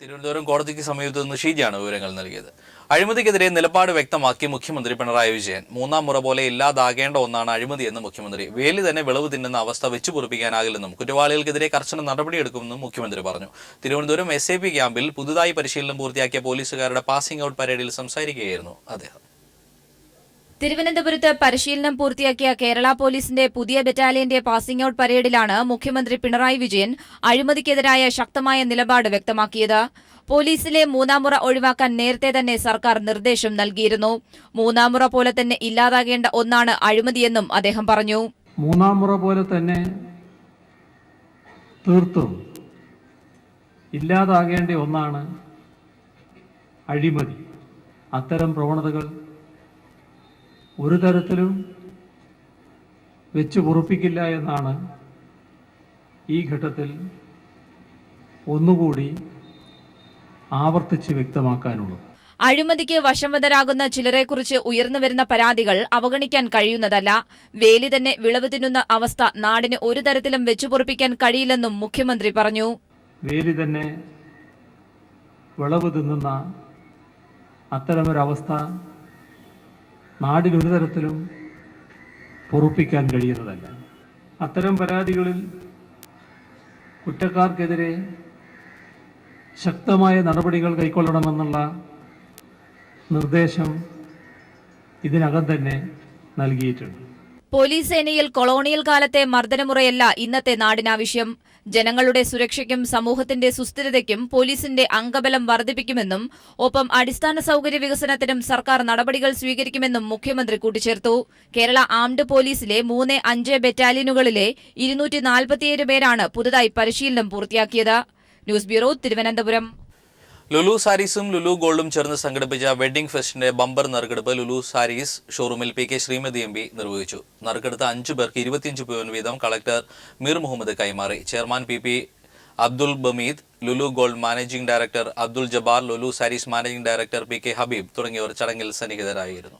തിരുവനന്തപുരം കോടതിക്ക് സമീപത്ത് നിന്ന് ഷീജയാണ് വിവരങ്ങൾ നൽകിയത്. അഴിമതിക്കെതിരെ നിലപാട് വ്യക്തമാക്കി മുഖ്യമന്ത്രി പിണറായി വിജയൻ. മൂന്നാം മുറ പോലെ ഇല്ലാതാകേണ്ട ഒന്നാണ് അഴിമതിയെന്ന് മുഖ്യമന്ത്രി. വേലി തന്നെ വിളവ് തിന്നുന്ന അവസ്ഥ വെച്ചു പൊറുപ്പിക്കാനാകില്ലെന്നും കുറ്റവാളികൾക്കെതിരെ കർശന നടപടിയെടുക്കുമെന്നും മുഖ്യമന്ത്രി പറഞ്ഞു. തിരുവനന്തപുരം SAP ക്യാമ്പിൽ പുതുതായി പരിശീലനം പൂർത്തിയാക്കിയ പോലീസുകാരുടെ പാസിംഗ് ഔട്ട് പരേഡിൽ സംസാരിക്കുകയായിരുന്നു അദ്ദേഹം. തിരുവനന്തപുരത്ത് പരിശീലനം പൂർത്തിയാക്കിയ കേരള പോലീസിന്റെ പുതിയ ബറ്റാലിയന്റെ പാസിംഗ് ഔട്ട് പരേഡിലാണ് മുഖ്യമന്ത്രി പിണറായി വിജയൻ അഴിമതിക്കെതിരായ ശക്തമായ നിലപാട് വ്യക്തമാക്കിയത്. പോലീസിലെ മൂന്നാം മുറ ഒഴിവാക്കാൻ നേരത്തെ തന്നെ സർക്കാർ നിർദ്ദേശം നൽകിയിരുന്നു. മൂന്നാം മുറ പോലെ തന്നെ ഇല്ലാതാകേണ്ട ഒന്നാണ് അഴിമതിയെന്നും അദ്ദേഹം പറഞ്ഞു. മൂന്നാം മുറ പോലെ തന്നെ തീർത്തും ഇല്ലാതാകേണ്ട ഒന്നാണ് അഴിമതി. അത്തരം പ്രവണതകൾ ഒരു തരത്തിലും വെച്ചു പൊറുപ്പിക്കില്ല എന്നാണ് ഈ ഘട്ടത്തിൽ ഒന്നുകൂടി ആവർത്തിച്ച് വ്യക്തമാക്കാനുള്ളത്. അഴിമതിക്ക് വശംവദരാകുന്ന ചിലരെക്കുറിച്ച് ഉയർന്നുവരുന്ന പരാതികൾ അവഗണിക്കാൻ കഴിയുന്നതല്ല. വേലി തന്നെ വിളവ് തിന്നുന്ന അവസ്ഥ നാടിന് ഒരു തരത്തിലും വെച്ചുപൊറുപ്പിക്കാൻ കഴിയില്ലെന്നും മുഖ്യമന്ത്രി പറഞ്ഞു. വേലി തന്നെ വിളവ് തിന്നുന്ന അത്തരമൊരവസ്ഥ നാടിനൊരു തരത്തിലും പൊറുപ്പിക്കാൻ കഴിയുന്നതല്ല. അത്തരം പരാതികളിൽ കുറ്റക്കാർക്കെതിരെ ശക്തമായ നടപടികൾ കൈക്കൊള്ളണമെന്നുള്ള നിർദ്ദേശം ഇതിനകം തന്നെ നൽകിയിട്ടുണ്ട്. പോലീസ് സേനയിൽ കൊളോണിയൽ കാലത്തെ മർദ്ദനമുറയല്ല ഇന്നത്തെ നാടിനാവശ്യം. ജനങ്ങളുടെ സുരക്ഷയ്ക്കും സമൂഹത്തിന്റെ സുസ്ഥിരതയ്ക്കും പോലീസിന്റെ അംഗബലം വർദ്ധിപ്പിക്കുമെന്നും ഒപ്പം അടിസ്ഥാന സൌകര്യ വികസനത്തിനും സർക്കാർ നടപടികൾ സ്വീകരിക്കുമെന്നും മുഖ്യമന്ത്രി കൂട്ടിച്ചേർത്തു. കേരള ആംഡ് പോലീസിലെ 3, 5 ബറ്റാലിയനുകളിലെ 247 പേരാണ് പുതുതായി പരിശീലനം പൂർത്തിയാക്കിയത്. News bureau, Thiruvananthapuram. ലുലു സാരീസും ലുലു ഗോൾഡും ചേർന്ന് സംഘടിപ്പിച്ച വെഡ്ഡിംഗ് ഫെസ്റ്റിന്റെ ബമ്പർ നറുക്കെടുപ്പ് ലുലു സാരീസ് ഷോറൂമിൽ PK ശ്രീമതി MP നിർവഹിച്ചു. നറുക്കെടുത്ത 5 പേർക്ക് 25 പവൻ വീതം കളക്ടർ മീർ മുഹമ്മദ് കൈമാറി. ചെയർമാൻ PP അബ്ദുൽ ബമീദ്, Lulu gold managing director Abdul Jabbar, Lulu Sarees managing director PK Habeeb തുടങ്ങിയവർ ചടങ്ങിൽ സന്നിഹിതരായിരുന്നു.